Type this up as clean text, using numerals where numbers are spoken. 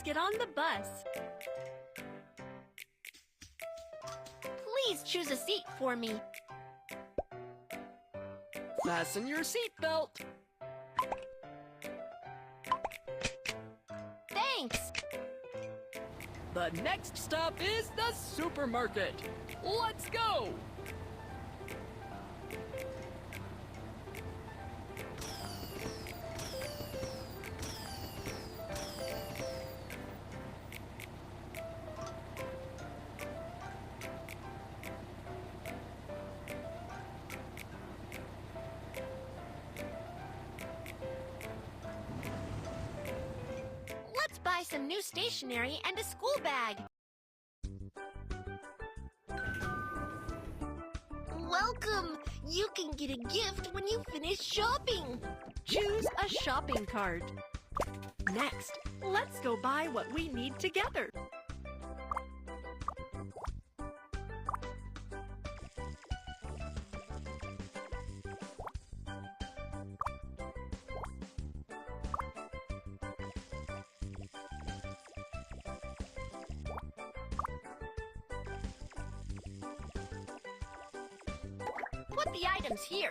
let's get on the bus. Please choose a seat for me. Fasten your seatbelt. Thanks. The next stop is the supermarket. Let's go! Let's buy some new stationery and a school bag. Welcome! You can get a gift when you finish shopping. Choose a shopping cart. Next, let's go buy what we need together. Put the items here.